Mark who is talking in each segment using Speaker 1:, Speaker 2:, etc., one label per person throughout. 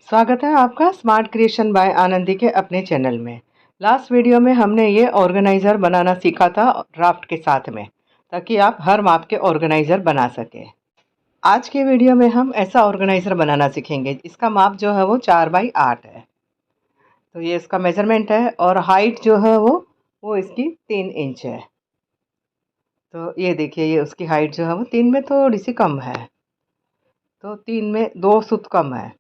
Speaker 1: स्वागत है आपका स्मार्ट क्रिएशन बाय आनंदी के अपने चैनल में। लास्ट वीडियो में हमने ये ऑर्गेनाइज़र बनाना सीखा था ड्राफ्ट के साथ में, ताकि आप हर माप के ऑर्गेनाइज़र बना सकें। आज के वीडियो में हम ऐसा ऑर्गेनाइज़र बनाना सीखेंगे। इसका माप जो है वो 4 बाई 8 है। तो ये इसका मेज़रमेंट है और हाइट जो है वो इसकी 3 इंच है। तो ये देखिए, ये उसकी हाइट जो है वो 3 में थोड़ी सी कम है। तो 3 में 2 सुत कम है।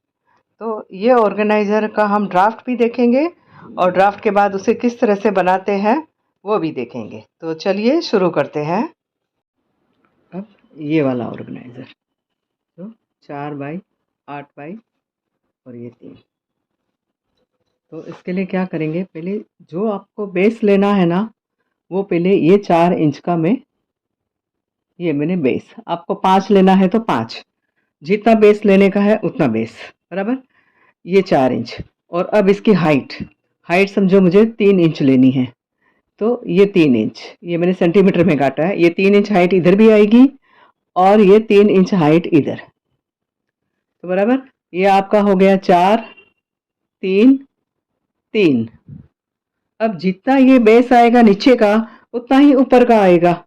Speaker 1: तो ये ऑर्गेनाइज़र का हम ड्राफ्ट भी देखेंगे और ड्राफ्ट के बाद उसे किस तरह से बनाते हैं वो भी देखेंगे। तो चलिए शुरू करते हैं। अब ये वाला ऑर्गेनाइज़र तो 4 बाई 8 बाई और ये 3। तो इसके लिए क्या करेंगे, पहले जो आपको बेस लेना है ना, वो पहले ये 4 इंच का ये मैंने बेस, आपको 5 लेना है तो 5, जितना बेस लेने का है उतना बेस, बराबर। ये 4 इंच और अब इसकी हाइट समझो मुझे 3 इंच लेनी है। तो ये 3 इंच, ये मैंने सेंटीमीटर में काटा है। ये 3 इंच हाइट इधर भी आएगी और ये 3 इंच हाइट इधर। तो बराबर, ये आपका हो गया 4 3 3। अब जितना ये बेस आएगा नीचे का, उतना ही ऊपर का आएगा।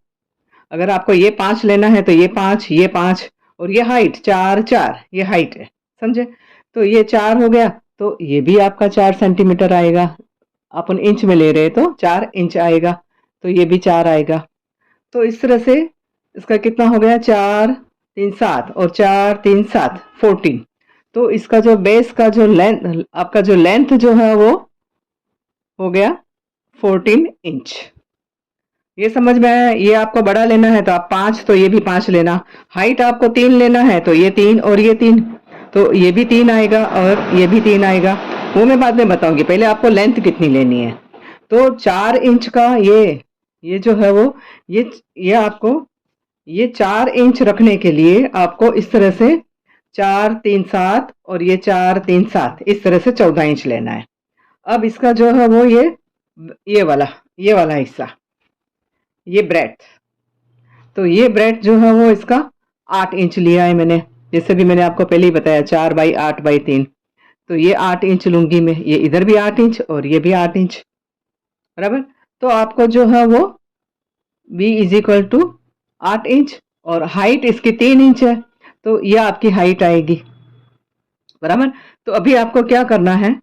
Speaker 1: अगर आपको ये 5 लेना है तो ये 5, ये 5 और ये हाइट 4 4, ये हाइट है, समझे। तो ये 4 हो गया, तो ये भी आपका 4 सेंटीमीटर आएगा। अपन इंच में ले रहे हैं तो 4 इंच आएगा, तो ये भी 4 आएगा। तो इस तरह से इसका कितना हो गया, 4 3 7 और 4 3 7 14। तो इसका जो बेस का जो लेंथ, आपका जो लेंथ जो है वो हो गया 14 इंच। ये समझ में आया। ये आपको बड़ा लेना है तो आप 5, तो ये भी 5 लेना। हाइट आपको 3 लेना है तो ये 3 और ये 3, तो ये भी 3 आएगा और ये भी 3 आएगा। वो मैं बाद में बताऊंगी, पहले आपको लेंथ कितनी लेनी है। तो 4 इंच का ये जो है वो ये आपको ये 4 इंच रखने के लिए आपको इस तरह से 4 3 7 और ये 4 3 7, इस तरह से 14 इंच लेना है। अब इसका जो है वो ये वाला हिस्सा, ये ब्रेड्थ, तो ये ब्रेड जो है वो इसका 8 इंच लिया है मैंने। जैसे भी मैंने आपको पहले ही बताया, 4 बाई 8 बाई 3। तो ये 8 इंच लूंगी मैं। ये इधर भी 8 इंच और ये भी 8 इंच, बराबर। तो आपको जो है वो b is equal to 8 inch और हाइट इसकी 3 इंच है, तो ये आपकी हाइट आएगी, बराबर। तो अभी आपको क्या करना है,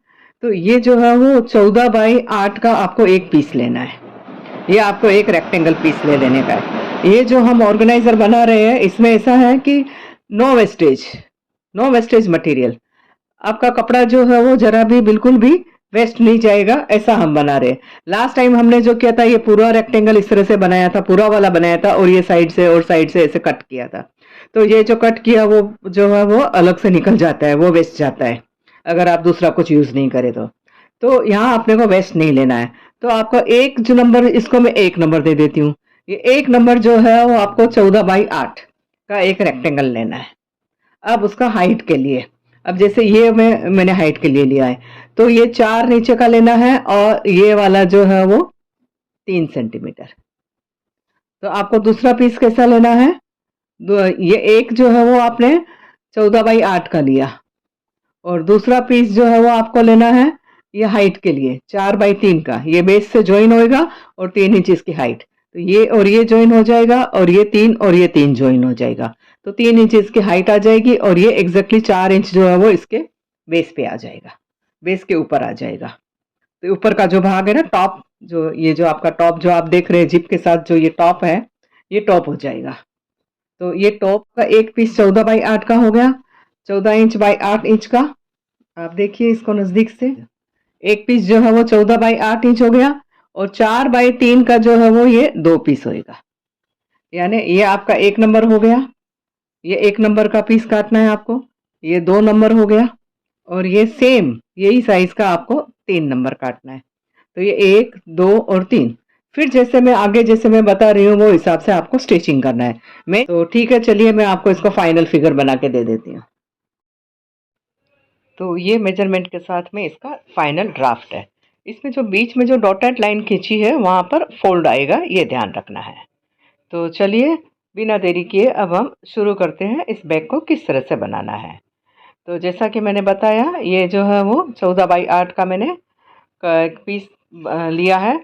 Speaker 1: तो ये जो है वो 14 बाई 8 का आपको एक पीस लेना है। ये आपको एक रेक्टेंगल पीस ले लेने का है। ये जो हम ऑर्गेनाइजर बना रहे हैं, इसमें ऐसा है कि नो वेस्टेज मटेरियल। आपका कपड़ा जो है वो जरा भी बिल्कुल भी वेस्ट नहीं जाएगा, ऐसा हम बना रहे हैं। लास्ट टाइम हमने जो किया था, ये पूरा रेक्टेंगल इस तरह से बनाया था, पूरा वाला बनाया था और ये साइड से और साइड से ऐसे कट किया था। तो ये जो कट किया वो जो है वो अलग से निकल जाता है, वो वेस्ट जाता है अगर आप दूसरा कुछ यूज नहीं करें तो यहाँ अपने को वेस्ट नहीं लेना है। तो आपका एक जो नंबर, इसको मैं 1 नंबर दे देती हूँ। ये 1 नंबर जो है वो आपको 14 बाई 8 का एक रेक्टेंगल लेना है। अब उसका हाइट के लिए, अब जैसे ये मैंने हाइट के लिए लिया है, तो ये 4 नीचे का लेना है और ये वाला जो है वो 3 सेंटीमीटर। तो आपको दूसरा पीस कैसा लेना है, ये एक जो है वो आपने 14 बाई 8 का लिया और दूसरा पीस जो है वो आपको लेना है ये हाइट के लिए 4 बाई 3 का। ये बेस से ज्वाइन होएगा और 3 इंच इसकी हाइट, तो ये और ये ज्वाइन हो जाएगा और ये 3 और ये 3 ज्वाइन हो जाएगा, तो 3 इंच इसकी हाइट आ जाएगी और ये एग्जैक्टली 4 इंच जो है वो इसके बेस पे आ जाएगा, बेस के ऊपर आ जाएगा। तो ऊपर का जो भाग है ना, टॉप, जो ये जो आपका टॉप जो आप देख रहे हैं जिप के साथ, जो ये टॉप है, ये टॉप हो जाएगा। तो ये टॉप का एक पीस 14 बाई 8 का हो गया, 14 इंच बाई 8 इंच का। आप देखिए इसको नजदीक से, एक पीस जो है वो 14 बाई 8 इंच हो गया और 4 बाई 3 का जो है वो ये 2 पीस होएगा। यानी ये आपका 1 नंबर हो गया। ये 1 नंबर का पीस काटना है आपको। ये 2 नंबर हो गया और ये सेम यही साइज का आपको 3 नंबर काटना है। तो ये 1 2 और 3। फिर जैसे मैं बता रही हूँ वो हिसाब से आपको स्टिचिंग करना है। मैं तो ठीक है, चलिए मैं आपको इसको फाइनल फिगर बना के दे देती हूँ। तो ये मेजरमेंट के साथ में इसका फाइनल ड्राफ्ट है। इसमें जो बीच में जो डॉटेड लाइन खींची है वहाँ पर फोल्ड आएगा, ये ध्यान रखना है। तो चलिए बिना देरी किए अब हम शुरू करते हैं इस बैग को किस तरह से बनाना है। तो जैसा कि मैंने बताया, ये जो है वो 14x8 का मैंने एक पीस लिया है।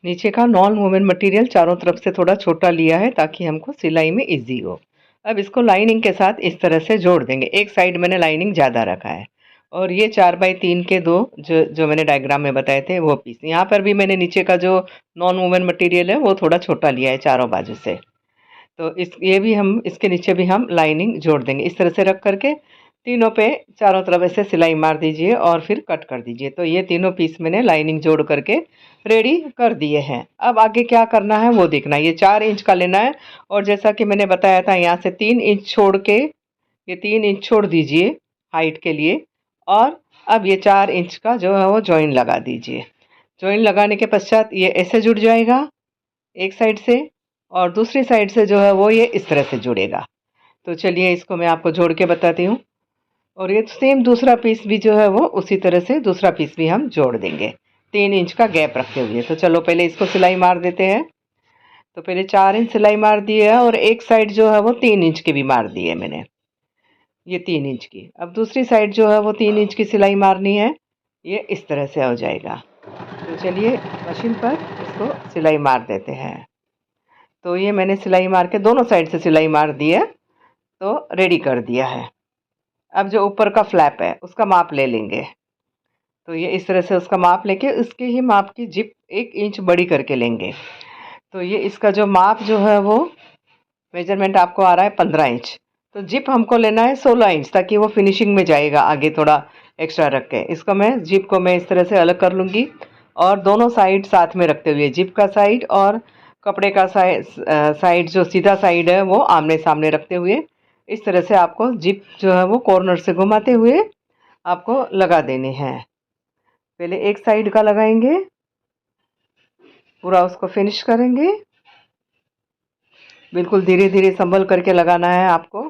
Speaker 1: नीचे का नॉन वूवन मटेरियल चारों तरफ से थोड़ा छोटा लिया है ताकि हमको सिलाई में इजी हो। अब इसको लाइनिंग के साथ इस तरह से जोड़ देंगे। एक साइड मैंने लाइनिंग ज़्यादा रखा है और ये 4x3 के दो जो जो मैंने डायग्राम में बताए थे वो पीस। यहाँ पर भी मैंने नीचे का जो नॉन वूवन मटेरियल है वो थोड़ा छोटा लिया है चारों बाजू से। तो इस ये भी हम इसके नीचे भी हम लाइनिंग जोड़ देंगे। इस तरह से रख करके तीनों पे चारों तरफ ऐसे सिलाई मार दीजिए और फिर कट कर दीजिए। तो ये तीनों पीस मैंने लाइनिंग जोड़ करके रेडी कर दिए हैं। अब आगे क्या करना है वो देखना है। ये 4 इंच का लेना है और जैसा कि मैंने बताया था, यहाँ से 3 इंच छोड़ के ये 3 इंच छोड़ दीजिए हाइट के लिए। और अब ये 4 इंच का जो है वो जॉइन लगा दीजिए। जॉइन लगाने के पश्चात ये ऐसे जुड़ जाएगा एक साइड से, और दूसरी साइड से जो है वो ये इस तरह से जुड़ेगा। तो चलिए इसको मैं आपको जोड़ के बताती हूँ। और ये सेम दूसरा पीस भी जो है वो उसी तरह से दूसरा पीस भी हम जोड़ देंगे 3 इंच का गैप रखते हुए। तो चलो पहले इसको सिलाई मार देते हैं। तो पहले 4 इंच सिलाई मार दी है और एक साइड जो है वो 3 इंच की भी मार दी है मैंने, ये 3 इंच की। अब दूसरी साइड जो है वो 3 इंच की सिलाई मारनी है। ये इस तरह से हो जाएगा। तो चलिए मशीन पर इसको सिलाई मार देते हैं। तो ये मैंने सिलाई मार के दोनों साइड से सिलाई मार दी है, तो रेडी कर दिया है। अब जो ऊपर का फ्लैप है उसका माप ले लेंगे। तो ये इस तरह से उसका माप लेके उसके ही माप की जिप 1 इंच बड़ी करके लेंगे। तो ये इसका जो माप जो है वो मेजरमेंट आपको आ रहा है 15 इंच। तो जिप हमको लेना है 16 इंच ताकि वो फिनिशिंग में जाएगा आगे थोड़ा एक्स्ट्रा रख के। इसको मैं जिप को मैं इस तरह से अलग कर लूँगी और दोनों साइड साथ में रखते हुए जिप का साइड और कपड़े का साइड जो सीधा साइड है वो आमने सामने रखते हुए इस तरह से आपको जिप जो है वो कॉर्नर से घुमाते हुए आपको लगा देने हैं। पहले एक साइड का लगाएंगे, पूरा उसको फिनिश करेंगे। बिल्कुल धीरे धीरे संभल करके लगाना है आपको।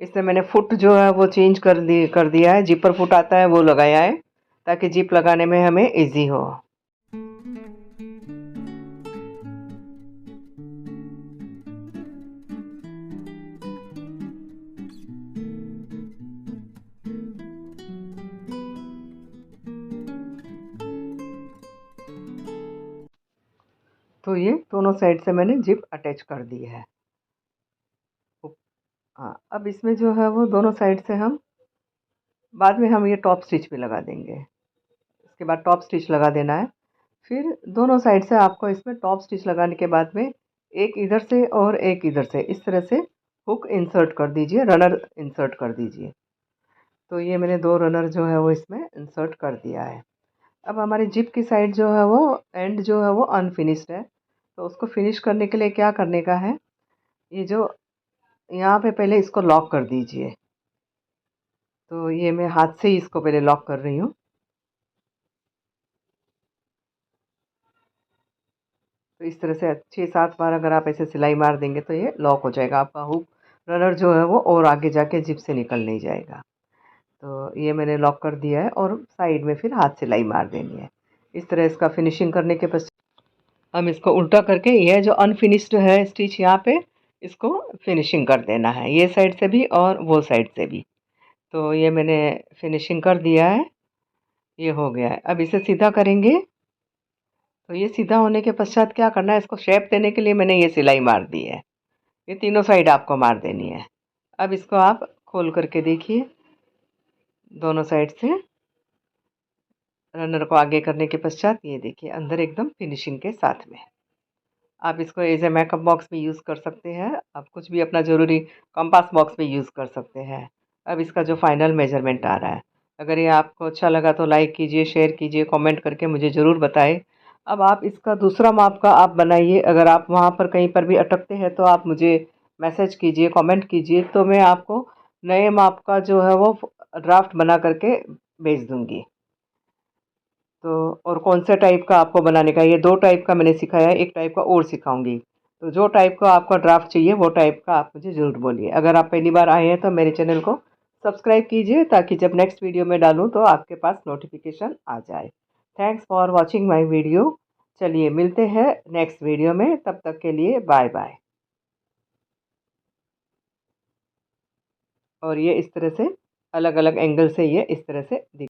Speaker 1: इसमें मैंने फुट जो है वो चेंज कर दिया है, जिपर फुट आता है वो लगाया है ताकि जिप लगाने में हमें इजी हो। तो ये दोनों साइड से मैंने जिप अटैच कर दी है। हाँ, अब इसमें जो है वो दोनों साइड से हम बाद में हम ये टॉप स्टिच भी लगा देंगे। इसके बाद टॉप स्टिच लगा देना है। फिर दोनों साइड से आपको इसमें टॉप स्टिच लगाने के बाद में एक इधर से और एक इधर से इस तरह से हुक इंसर्ट कर दीजिए, रनर इंसर्ट कर दीजिए। तो ये मैंने 2 रनर जो है वो इसमें इंसर्ट कर दिया है। अब हमारी जिप की साइड जो है वो एंड जो है वो अनफिनिश्ड है। तो उसको फिनिश करने के लिए क्या करने का है, ये जो यहाँ पे पहले इसको लॉक कर दीजिए। तो ये मैं हाथ से ही इसको पहले लॉक कर रही हूँ। तो इस तरह से 6-7 बार अगर आप ऐसे सिलाई मार देंगे तो ये लॉक हो जाएगा। आपका हुक रनर जो है वो और आगे जाके जिप से निकल नहीं जाएगा। तो ये मैंने लॉक कर दिया है और साइड में फिर हाथ सिलाई मार देनी है। इस तरह इसका फिनिशिंग करने के पश्चात हम इसको उल्टा करके यह जो अनफिनिश्ड है स्टिच यहाँ पे इसको फिनिशिंग कर देना है, ये साइड से भी और वो साइड से भी। तो ये मैंने फिनिशिंग कर दिया है, ये हो गया है। अब इसे सीधा करेंगे। तो ये सीधा होने के पश्चात क्या करना है, इसको शेप देने के लिए मैंने ये सिलाई मार दी है। ये तीनों साइड आपको मार देनी है। अब इसको आप खोल करके देखिए दोनों साइड से रनर को आगे करने के पश्चात ये देखिए अंदर एकदम फिनिशिंग के साथ में। आप इसको एज ए मेकअप बॉक्स भी यूज़ कर सकते हैं। आप कुछ भी अपना ज़रूरी कंपास बॉक्स भी यूज़ कर सकते हैं। अब इसका जो फाइनल मेजरमेंट आ रहा है, अगर ये आपको अच्छा लगा तो लाइक कीजिए, शेयर कीजिए, कमेंट करके मुझे ज़रूर बताएं। अब आप इसका दूसरा माप का आप बनाइए। अगर आप वहाँ पर कहीं पर भी अटकते हैं तो आप मुझे मैसेज कीजिए, कमेंट कीजिए, तो मैं आपको नए माप का जो है वो ड्राफ्ट बना करके भेज दूँगी। तो और कौन से टाइप का आपको बनाने का, ये 2 टाइप का मैंने सिखाया है, एक टाइप का और सिखाऊंगी। तो जो टाइप का आपका ड्राफ्ट चाहिए वो टाइप का आप मुझे ज़रूर बोलिए। अगर आप पहली बार आए हैं तो मेरे चैनल को सब्सक्राइब कीजिए ताकि जब नेक्स्ट वीडियो में डालूँ तो आपके पास नोटिफिकेशन आ जाए। Thanks for watching my video. चलिए मिलते हैं नेक्स्ट वीडियो में, तब तक के लिए बाय बाय। और ये इस तरह से अलग अलग एंगल से ये इस तरह से दिख